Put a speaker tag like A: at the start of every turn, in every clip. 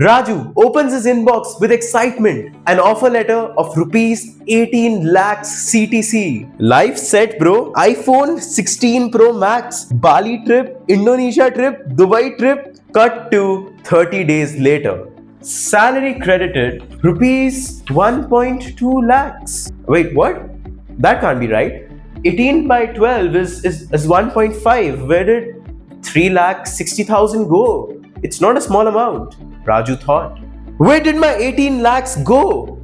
A: Raju opens his inbox with excitement. An offer letter of rupees 18 lakhs CTC. Life set, bro. iPhone 16 Pro Max. Bali trip, Indonesia trip, Dubai trip. Cut to 30 days later. Salary credited rupees 1.2 lakhs. Wait, what? That can't be right. 18 by 12 is 1.5. Where did 3 lakh 60,000 go? It's not a small amount, Raju thought. Where did my 18 lakhs go?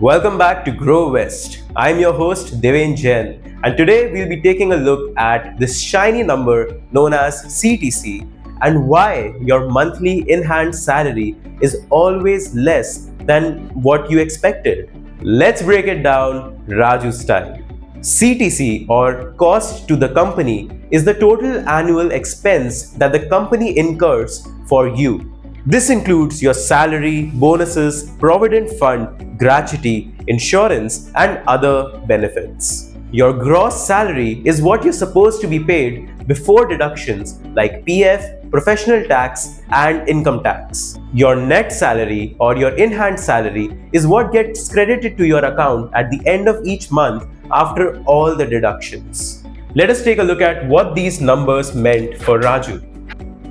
A: Welcome back to GrowVest. I'm your host Deven Jain, and today we'll be taking a look at this shiny number known as CTC and why your monthly in-hand salary is always less than what you expected. Let's break it down Raju style. CTC, or cost to the company, is the total annual expense that the company incurs for you. This includes your salary, bonuses, provident fund, gratuity, insurance, and other benefits. Your gross salary is what you're supposed to be paid before deductions like PF, professional tax, and income tax. Your net salary or your in-hand salary is what gets credited to your account at the end of each month after all the deductions. Let us take a look at what these numbers meant for Raju.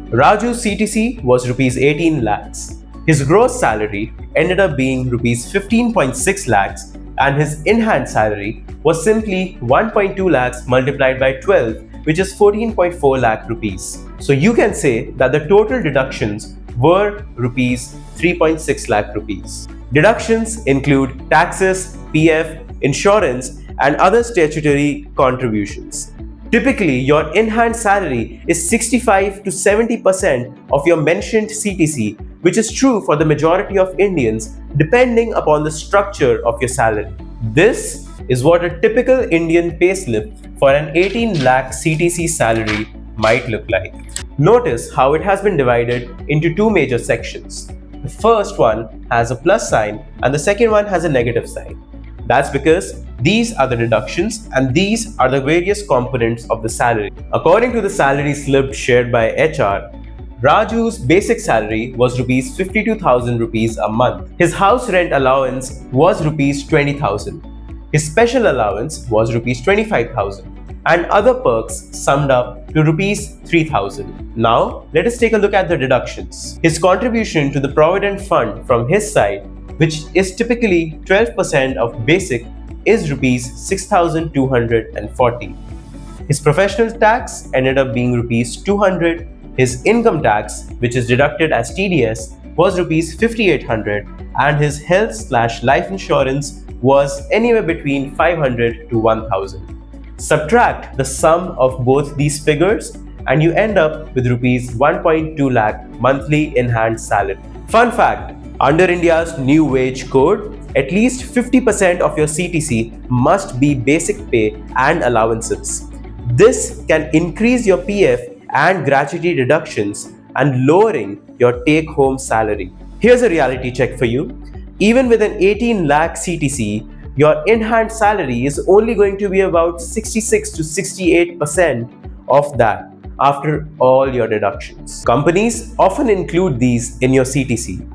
A: Raju's CTC was rupees 18 lakhs. His gross salary ended up being rupees 15.6 lakhs, and his in-hand salary was simply 1.2 lakhs multiplied by 12, which is 14.4 lakh rupees. So you can say that the total deductions were rupees 3.6 lakh rupees. Deductions include taxes, PF, insurance, and other statutory contributions. Typically, your in-hand salary is 65 to 70% of your mentioned CTC, which is true for the majority of Indians depending upon the structure of your salary. This is what a typical Indian payslip for an 18 lakh CTC salary might look like. Notice how it has been divided into two major sections. The first one has a plus sign and the second one has a negative sign. That's because these are the deductions and these are the various components of the salary. According to the salary slip shared by HR, Raju's basic salary was rupees 52,000 rupees a month. His house rent allowance was rupees 20,000. His special allowance was rupees 25,000 and other perks summed up to rupees 3,000. Now, let us take a look at the deductions. His contribution to the provident fund from his side, which is typically 12% of basic, is rupees 6,240. His professional tax ended up being rupees 200. His income tax, which is deducted as TDS, was rupees 5,800, and his health/life insurance was anywhere between 500 to 1,000. Subtract the sum of both these figures and you end up with rupees 1.2 lakh monthly in-hand salary. Fun fact, under India's new wage code, at least 50% of your CTC must be basic pay and allowances. This can increase your PF and gratuity deductions and lowering your take-home salary. Here's a reality check for you. Even with an 18 lakh CTC, your in-hand salary is only going to be about 66 to 68% of that after all your deductions. Companies often include these in your CTC,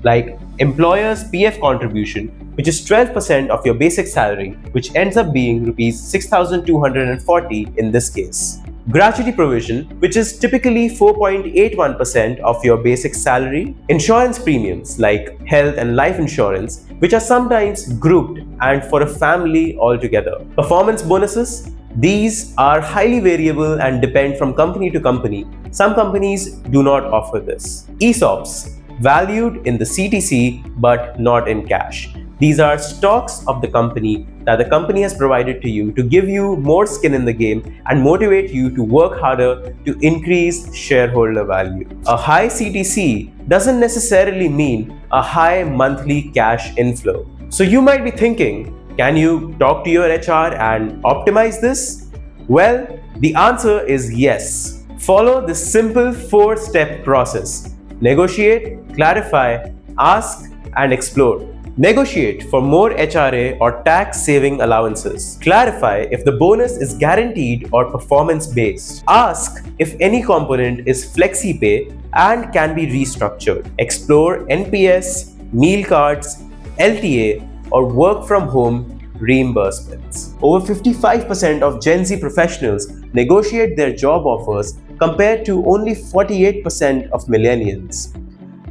A: like employer's PF contribution, which is 12% of your basic salary, which ends up being rupees 6,240 in this case. Gratuity provision, which is typically 4.81% of your basic salary. Insurance premiums like health and life insurance, which are sometimes grouped and for a family altogether. Performance bonuses, these are highly variable and depend from company to company. Some companies do not offer this. ESOPs, valued in the CTC but not in cash. These are stocks of the company that the company has provided to you to give you more skin in the game and motivate you to work harder to increase shareholder value. A high CTC doesn't necessarily mean a high monthly cash inflow. So you might be thinking, can you talk to your HR and optimize this? Well, the answer is yes. Follow this simple 4-step process. Negotiate, clarify, ask, and explore. Negotiate for more HRA or tax saving allowances. Clarify if the bonus is guaranteed or performance based. Ask if any component is flexi pay and can be restructured. Explore NPS, meal cards, LTA, or work from home reimbursements. Over 55% of Gen Z professionals negotiate their job offers compared to only 48% of millennials.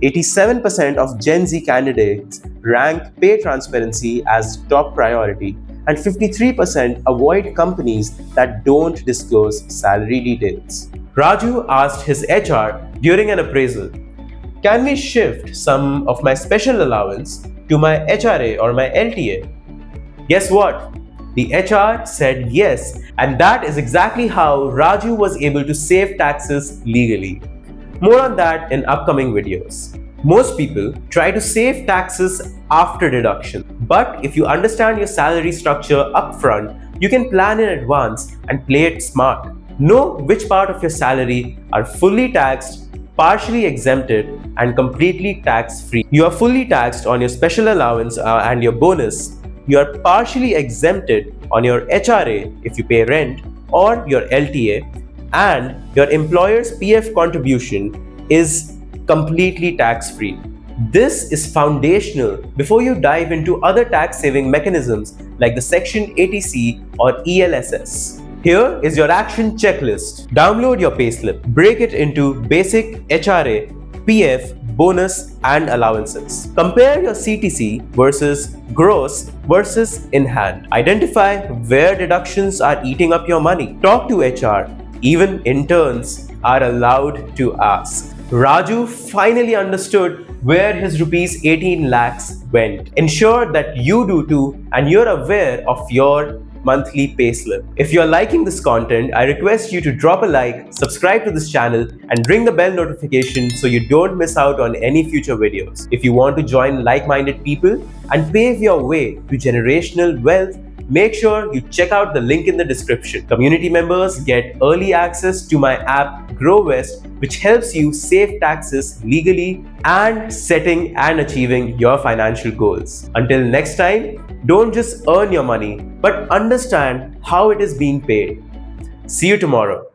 A: 87% of Gen Z candidates rank pay transparency as top priority, and 53% avoid companies that don't disclose salary details. Raju asked his HR during an appraisal, "Can we shift some of my special allowance to my HRA or my LTA?" Guess what? The HR said yes, and that is exactly how Raju was able to save taxes legally. More on that in upcoming videos. Most people try to save taxes after deduction, but if you understand your salary structure upfront, you can plan in advance and play it smart. Know which part of your salary are fully taxed, partially exempted, and completely tax-free. You are fully taxed on your special allowance and your bonus. You are partially exempted on your HRA if you pay rent or your LTA, and your employer's PF contribution is completely tax-free. This is foundational before you dive into other tax-saving mechanisms like the Section 80C or ELSS. Here is your action checklist. Download your payslip. Break it into basic HRA, PF, bonus, and allowances. Compare your CTC versus gross versus in hand. Identify where deductions are eating up your money. Talk to HR. Even interns are allowed to ask. Raju finally understood where his rupees 18 lakhs went. Ensure that you do too, and you're aware of your monthly payslip. If you're liking this content, I request you to drop a like, subscribe to this channel, and ring the bell notification so you don't miss out on any future videos. If you want to join like-minded people and pave your way to generational wealth, make sure you check out the link in the description. Community members get early access to my app GrowVest, which helps you save taxes legally and setting and achieving your financial goals. Until next time, don't just earn your money, but understand how it is being paid. See you tomorrow.